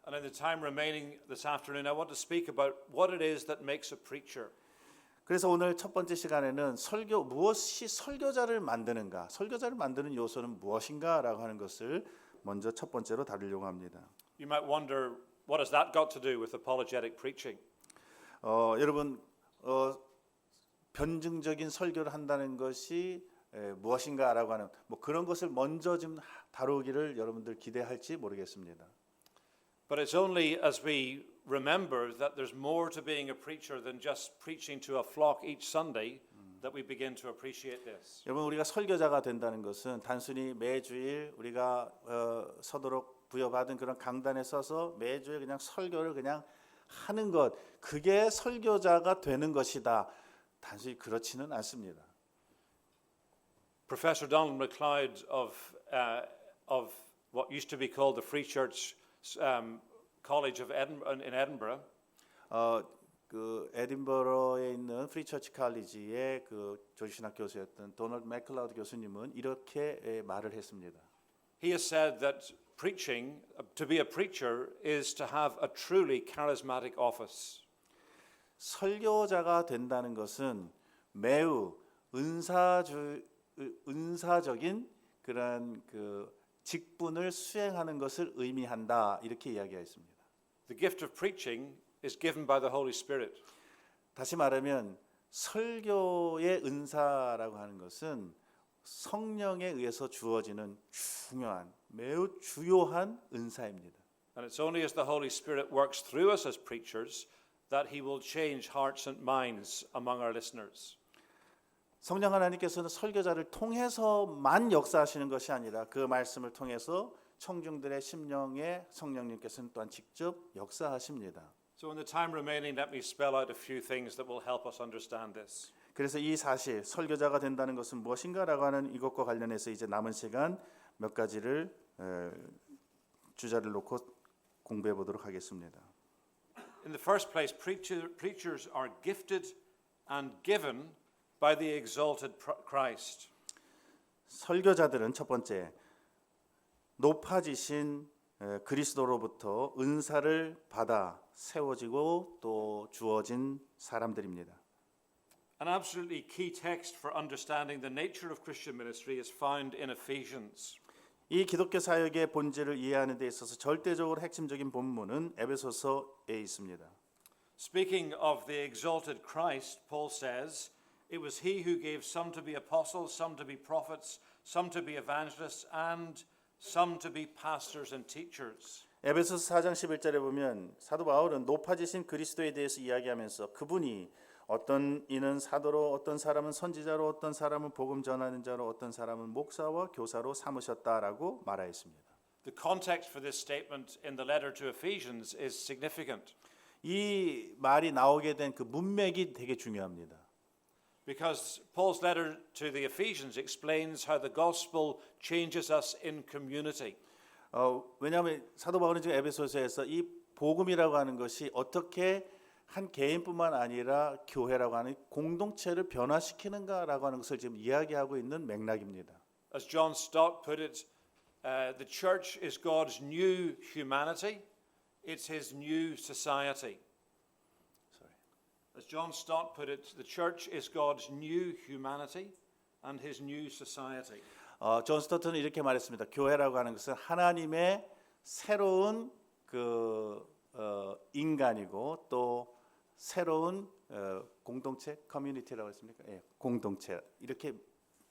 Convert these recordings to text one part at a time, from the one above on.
And in the time remaining this afternoon, I want to speak about what it is that makes a preacher. 그래서 오늘 첫 번째 시간에는 무엇이 설교자를 만드는가, 설교자를 만드는 요소는 무엇인가라고 하는 것을 먼저 첫 번째로 다루려고 합니다. You might wonder, what has that got to do with apologetic preaching? 여러분 변증적인 설교를 한다는 것이 무엇인가라고 하는 뭐 그런 것을 먼저 좀 다루기를 여러분들 기대할지 모르겠습니다. But it's only as we remember that there's more to being a preacher than just preaching to a flock each Sunday that we begin to appreciate this. 여러분 우리가 설교자가 된다는 것은 단순히 매주일 우리가 서도록 부여받은 그런 강단에 서서 매주일 그냥 설교를 그냥 하는 것, 그게 설교자가 되는 것이다. 단순히 그렇지는 않습니다. Professor Donald MacLeod of what used to be called the Free Church College of Edinburgh, 그 에딘버러에 있는 프리 처치 칼리지의 그 조지신학 교수였던 도널드 맥클라우드 교수님은 이렇게 말을 했습니다. He has said that preaching, to be a preacher, is to have a truly charismatic office. 설교자가 된다는 것은 매우 은사적인 그런 그 직분을 수행하는 것을 의미한다, 이렇게 이야기했습니다. The gift of preaching is given by the Holy Spirit. 다시 말하면 설교의 은사라고 하는 것은 성령에 의해서 주어지는 중요한, 매우 주요한 은사입니다. And it's only as the Holy Spirit works through us as preachers that He will change hearts and minds among our listeners. 성령 하나님께서는 설교자를 통해서만 역사하시는 것이 아니라 그 말씀을 통해서 청중들의 심령에 성령님께서는 또한 직접 역사하십니다. So in the time remaining, let me spell out a few things that will help us understand this. 그래서 이 사실, 설교자가 된다는 것은 무엇인가라고 하는 이것과 관련해서 이제 남은 시간 몇 가지를 주자를 놓고 공부해 보도록 하겠습니다. In the first place, preachers are gifted and given by the exalted Christ. 설교자들은 첫 번째, 높아지신 그리스도로부터 은사를 받아 세워지고 또 주어진 사람들입니다. An absolutely key text for understanding the nature of Christian ministry is found in Ephesians. 이 기독교 사역의 본질을 이해하는 데 있어서 절대적으로 핵심적인 본문은 에베소서에 있습니다. Speaking of the exalted Christ, Paul says, it was he who gave some to be apostles, some to be prophets, some to be evangelists, and some to be pastors and teachers. 에베소서 4장 11절에 보면 사도 바울은 높아지신 그리스도에 대해서 이야기하면서 그분이 어떤 이는 사도로, 어떤 사람은 선지자로, 어떤 사람은 복음 전하는 자로, 어떤 사람은 목사와 교사로 삼으셨다라고 말하였습니다. The context for this statement in the letter to Ephesians is significant. 이 말이 나오게 된 그 문맥이 되게 중요합니다. Because Paul's letter to the Ephesians explains how the gospel changes us in community. 왜냐하면 사도 바울은 지금 에베소서에서 이 복음이라고 하는 것이 어떻게 한 개인뿐만 아니라 교회라고 하는 공동체를 변화시키는가라고 하는 것을 지금 이야기하고 있는 맥락입니다. As John Stott put it, the church is God's new humanity. It's His new society. As John Stott put it, the church is God's new humanity and His new society. 존 스토트는 이렇게 말했습니다. 교회라고 하는 것은 하나님의 새로운 인간이고 또 새로운 공동체, 커뮤니티라고 했습니까? 예, 공동체 이렇게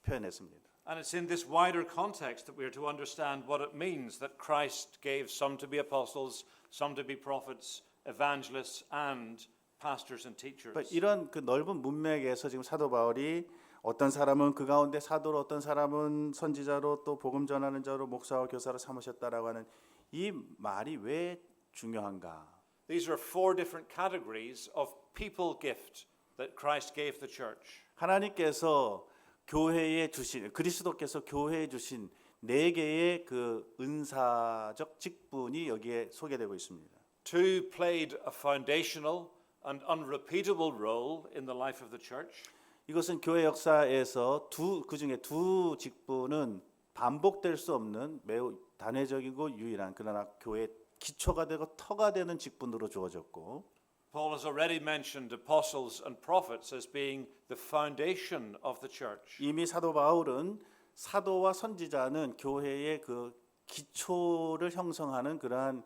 표현했습니다. And it's in this wider context that we are to understand what it means that Christ gave some to be apostles, some to be prophets, evangelists, and pastors and teachers. 이런 그 넓은 문맥에서 지금 사도 바울이 어떤 사람은 그 가운데 사도로, 어떤 사람은 선지자로, 또 복음 전하는 자로, 목사와 교사로 삼으셨다라고 하는 이 말이 왜 중요한가? These are four different categories of people gift that Christ gave the church. 하나님께서 교회에 주신, 그리스도께서 교회에 주신 네 개의 그 은사적 직분이 여기에 소개되고 있습니다. Two played a foundational and unrepeatable role in the life of the church. 이것은 교회 역사에서 그 중에 두 직분은 반복될 수 없는 매우 단회적이고 유일한, 그러나 교회 기초가 되고 터가 되는 직분으로 주어졌고 Paul has already mentioned apostles and prophets as being the foundation of the church. 이미 사도 바울은 사도와 선지자는 교회의 그 기초를 형성하는 그러한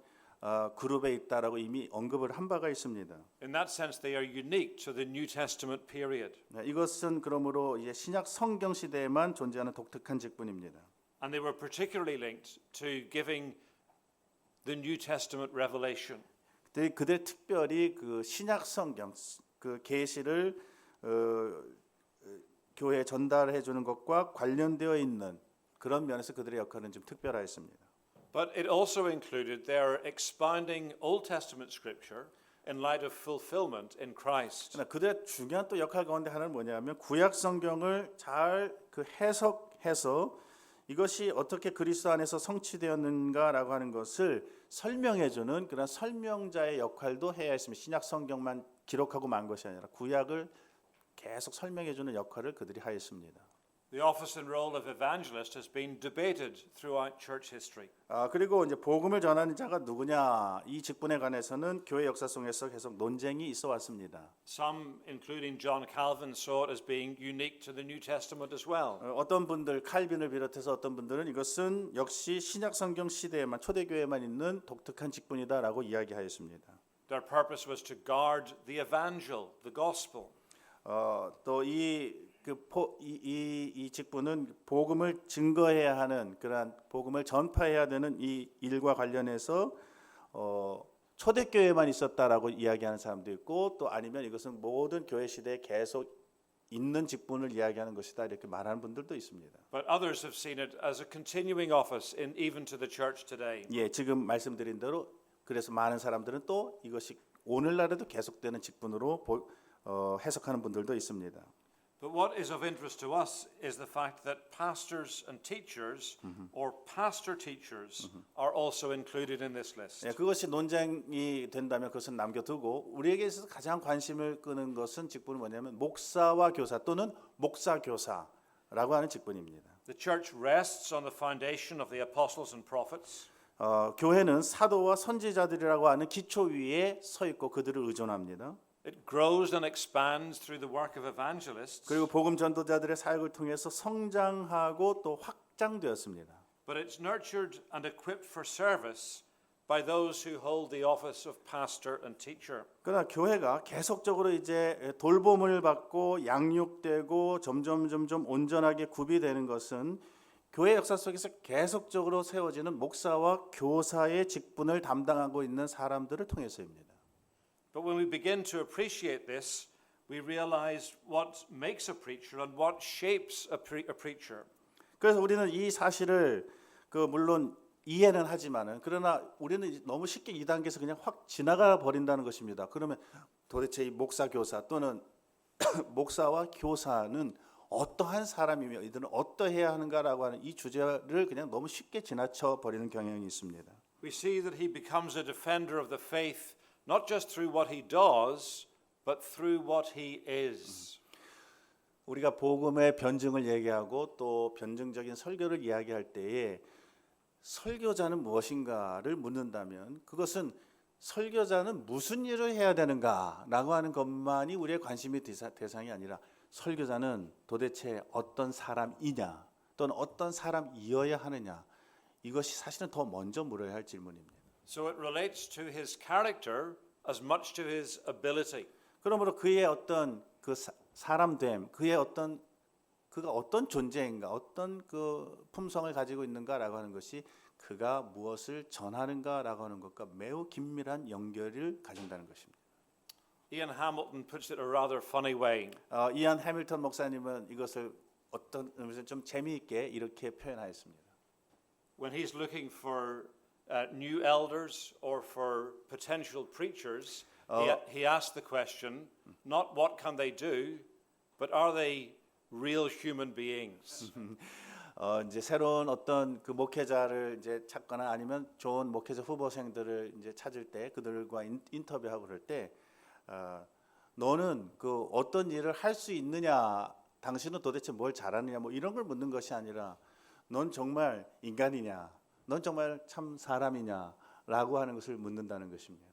그룹에 있다라고 이미 언급을 한 바가 있습니다. In that sense, they are unique to the New Testament period. 이것은 그러므로 이제 신약 성경 시대에만 존재하는 독특한 직분입니다. And they were particularly linked to giving the New Testament revelation. 그들 특별히 그 신약 성경 그 계시를 교회에 전달해 주는 것과 관련되어 있는 그런 면에서 그들의 역할은 좀 특별하였습니다. But it also included their expounding Old Testament scripture in light of fulfillment in Christ. 그러나 그들의 중요한 또 역할 가운데 하나는 뭐냐면 구약 성경을 잘 그 해석해서 이것이 어떻게 그리스도 안에서 성취되었는가라고 하는 것을 설명해 주는 그런 설명자의 역할도 해야 했습니다. 신약 성경만 기록하고 만 것이 아니라 구약을 계속 설명해 주는 역할을 그들이 하였습니다. The office and role of evangelist has been debated throughout church history. 그리고 이제 복음을 전하는 자가 누구냐 이 직분에 관해서는 교회 역사 속에서 계속 논쟁이 있어 왔습니다. Some, including John Calvin, saw it as being unique to the New Testament as well. 어떤 분들 칼빈을 비롯해서 어떤 분들은 이것은 역시 신약 성경 시대에만 초대교회에만 있는 독특한 직분이다라고 이야기하였습니다. Their purpose was to guard the evangel, the gospel. 또 이 직분은 복음을 증거해야 하는 그러한 복음을 전파해야 되는 이 일과 관련해서 초대교회만 있었다라고 이야기하는 사람도 있고 또 아니면 이것은 모든 교회 시대에 계속 있는 직분을 이야기하는 것이다 이렇게 말하는 분들도 있습니다. But others have seen it as a continuing office in even to the church today. 예, 지금 말씀드린 대로 그래서 많은 사람들은 또 이것이 오늘날에도 계속되는 직분으로 해석하는 분들도 있습니다. But what is of interest to us is the fact that pastors and teachers or pastor teachers are also included in this list. 예, 그것이 논쟁이 된다면 그것은 남겨두고 우리에게 있어서 가장 관심을 끄는 것은 직분은 뭐냐면 목사와 교사 또는 목사 교사라고 하는 직분입니다. The church rests on the foundation of the apostles and prophets. 교회는 사도와 선지자들이라고 하는 기초 위에 서 있고 그들을 의존합니다. It grows and expands through the work of evangelists. 그리고 복음 전도자들의 사역을 통해서 성장하고 또 확장되었습니다. But it's nurtured and equipped for service by those who hold the office of pastor and teacher. 그러나 교회가 계속적으로 이제 돌봄을 받고 양육되고 점점 온전하게 구비되는 것은 교회 역사 속에서 계속적으로 세워지는 목사와 교사의 직분을 담당하고 있는 사람들을 통해서입니다. But when we begin to appreciate this, we realize what makes a preacher and what shapes a preacher. 그래서 우리는 이 사실을 물론 이해는 하지만은 그러나 우리는 너무 쉽게 이 단계에서 그냥 확 지나가 버린다는 것입니다. 그러면 도대체 이 목사 교사 또는 목사와 교사는 어떠한 사람이며 이들은 어떠해야 하는가라고 하는 이 주제를 그냥 너무 쉽게 지나쳐 버리는 경향이 있습니다. We see that he becomes a defender of the faith not just through what he does, but through what he is. 우리가 복음의 변증을 얘기하고 또 변증적인 설교를 이야기할 때에 설교자는 무엇인가를 묻는다면 그것은 설교자는 무슨 일을 해야 되는가라고 하는 것만이 우리의 관심의 대상이 아니라 설교자는 도대체 어떤 사람이냐 또는 어떤 사람이어야 하느냐 이것이 사실은 더 먼저 물어야 할 질문입니다. So it relates to his character as much to his ability. 그러므로 그의 어떤 그 사람됨, 그가 어떤 존재인가, 어떤 그 품성을 가지고 있는가라고 하는 것이 그가 무엇을 전하는가라고 하는 것과 매우 긴밀한 연결을 가진다는 것입니다. Ian Hamilton puts it a rather funny way. 이안 해밀턴 목사님은 이것을 어떤 의미에서 좀 재미있게 이렇게 표현하였습니다. When he's looking for new elders or for potential preachers, he asks the question, not what can they do, but are they real human beings? 이제 새로운 어떤 그 목회자를 이제 찾거나 아니면 좋은 목회자 후보생들을 이제 찾을 때 그들과 인터뷰하고 그럴 때 너는 그 어떤 일을 할 수 있느냐, 당신은 도대체 뭘 잘하느냐 뭐 이런 걸 묻는 것이 아니라 넌 정말 인간이냐, 넌 정말 참 사람이냐 라고 하는 것을 묻는다는 것입니다.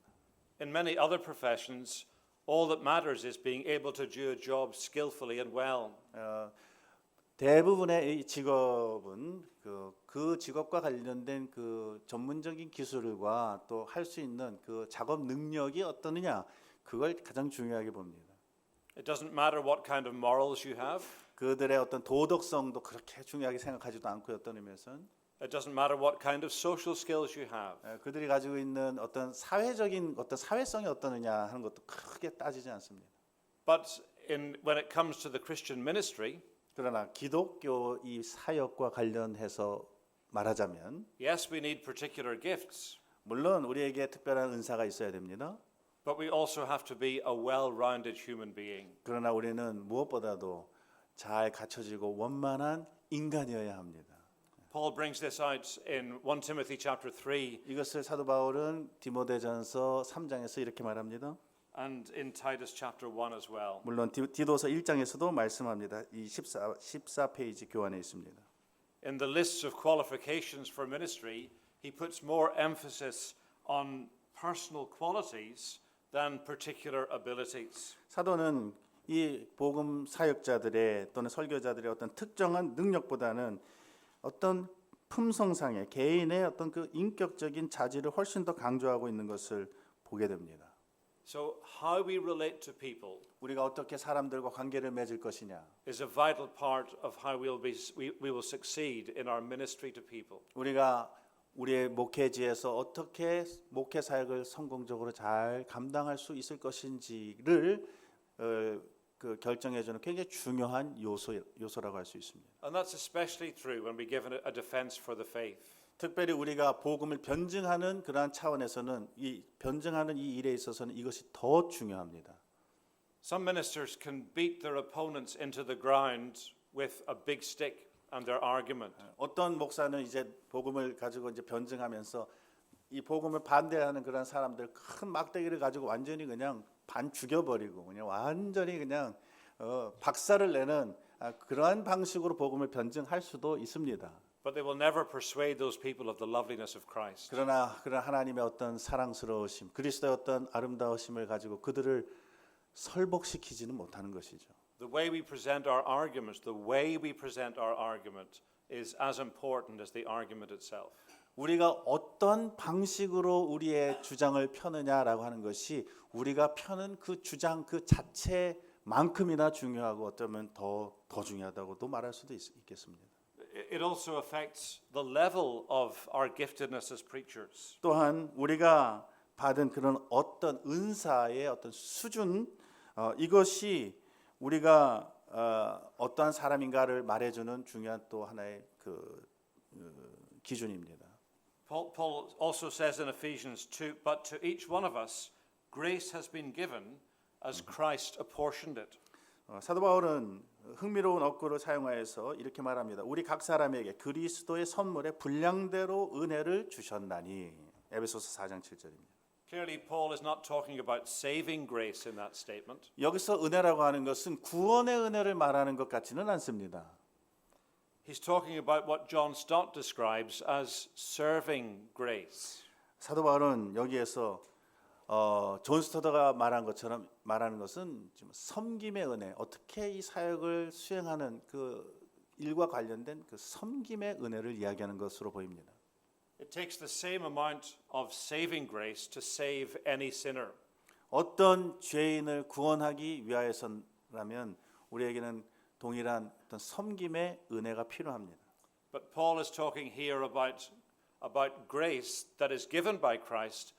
In many other professions, all that matters is being able to do a job skillfully and well. 대부분의 이 직업은 그 직업과 관련된 그 전문적인 기술과 또 할 수 있는 그 작업 능력이 어떠느냐 그걸 가장 중요하게 봅니다. It doesn't matter what kind of morals you have. 그들의 어떤 도덕성도 그렇게 중요하게 생각하지도 않고 어떤 의미에서는 It doesn't matter what kind of social skills you have. 그들이 가지고 있는 어떤 사회적인 어떤 사회성이 어떠느냐 하는 것도 크게 따지지 않습니다. But when it comes to the Christian ministry, 그러나 기독교 이 사역과 관련해서 말하자면 yes, we need particular gifts, 물론 우리에게 특별한 은사가 있어야 됩니다. but we also have to be a well-rounded human being. 그러나 우리는 무엇보다도 잘 갖춰지고 원만한 인간이어야 합니다. Paul brings this out in 1 Timothy chapter 3 이것을 사도 바울은 디모데전서 3장에서 이렇게 말합니다. and in Titus chapter 1 as well. 물론 디도서 1장에서도 말씀합니다. 이 14페이지 교환에 있습니다. In the lists of qualifications for ministry, he puts more emphasis on personal qualities than particular abilities. 사도는 이 복음 사역자들의 또는 설교자들의 어떤 특정한 능력보다는 어떤 품성상의 개인의 어떤 그 인격적인 자질을 훨씬 더 강조하고 있는 것을 보게 됩니다. So how we relate to people 우리가 어떻게 사람들과 관계를 맺을 것이냐, is a vital part of how we will succeed in our ministry to people. 우리가 우리의 목회지에서 어떻게 목회 사역을 성공적으로 잘 감당할 수 있을 것인지를 그 결정해주는 굉장히 중요한 요소라고 할 수 있습니다. And that's especially true when we give a defense for the faith. 특별히 우리가 복음을 변증하는 그러한 차원에서는 이 변증하는 이 일에 있어서는 이것이 더 중요합니다. Some ministers can beat their opponents into the ground with a big stick and their argument. 어떤 목사는 이제 복음을 가지고 이제 변증하면서 이 복음을 반대하는 그런 사람들 큰 막대기를 가지고 완전히 그냥 반 죽여버리고 그냥 완전히 그냥 박살을 내는 그러한 방식으로 복음을 변증할 수도 있습니다. But they will never persuade those people of the loveliness of Christ. 그러나 그런 하나님의 어떤 사랑스러우심, 그리스도의 어떤 아름다우심을 가지고 그들을 설복시키지는 못하는 것이죠. The way we present our arguments, the way we present our argument is as important as the argument itself. 우리가 어떤 방식으로 우리의 주장을 펴느냐라고 하는 것이 우리가 펴는 그 주장 그 자체만큼이나 중요하고 어쩌면 더 중요하다고도 말할 수도 있겠습니다. It also affects the level of our giftedness as preachers. 또한 우리가 받은 그런 어떤 은사의 어떤 수준 이것이 우리가 어떠한 사람인가를 말해주는 중요한 또 하나의 그 기준입니다. Paul also says in Ephesians 2, but to each one of us grace has been given as Christ apportioned it. 사도 바울은 흥미로운 어구를 사용하여서 이렇게 말합니다. 우리 각 사람에게 그리스도의 선물에 분량대로 은혜를 주셨나니. 에베소서 4장 7절입니다. Clearly, Paul is not talking about saving grace in that statement. 여기서 은혜라고 하는 것은 구원의 은혜를 말하는 것 같지는 않습니다. He's talking about what John Stott describes as serving grace. 사도 바울은 여기에서 존 스토더가 말한 것처럼 말하는 것은 지금 섬김의 은혜, 어떻게 이 사역을 수행하는 그 일과 관련된 그 섬김의 은혜를 이야기하는 것으로 보입니다. It takes the same amount of saving grace to save any sinner. 어떤 죄인을 구원하기 위하여서라면 우리에게는 동일한 어떤 섬김의 은혜가 필요합니다. But Paul is talking here about grace that is given by Christ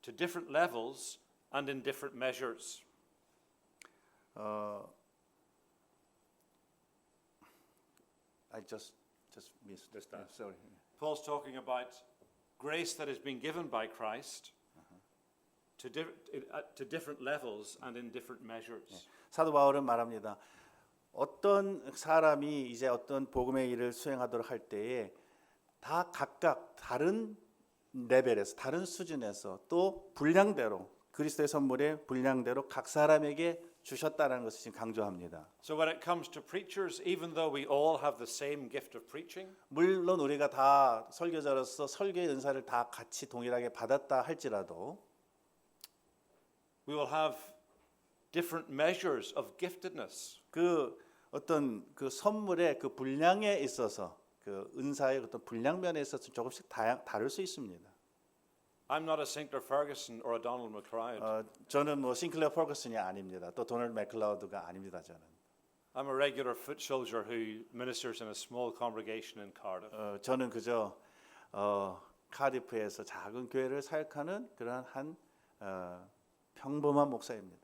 to different levels and in different measures. I just missed this. Sorry. Paul's talking about grace that has been given by Christ to different levels and in different measures. 사도 바울은 말합니다. 어떤 사람이 이제 어떤 복음의 일을 수행하도록 할 때에 다 각각 다른 레벨에서 다른 수준에서 또 분량대로 그리스도의 선물의 분량대로 각 사람에게 주셨다는 것을 지금 강조합니다. So when it comes to preachers, even though we all have the same gift of preaching, 물론 우리가 다 설교자로서 설교의 은사를 다 같이 동일하게 받았다 할지라도 we will have different measures of giftedness. 그 어떤 그 선물의 그 분량에 있어서 그 은사의 어떤 분량 면에 있어서 조금씩 다를 수 있습니다. I'm not a Sinclair Ferguson or a Donald MacLeod. 저는 뭐 싱클레어 퍼거슨이 아닙니다. 또 도널드 맥클라우드가 아닙니다. 저는. I'm a regular foot soldier who ministers in a small congregation in Cardiff. 저는 그저 카디프에서 작은 교회를 사역하는 그러한 한 평범한 목사입니다.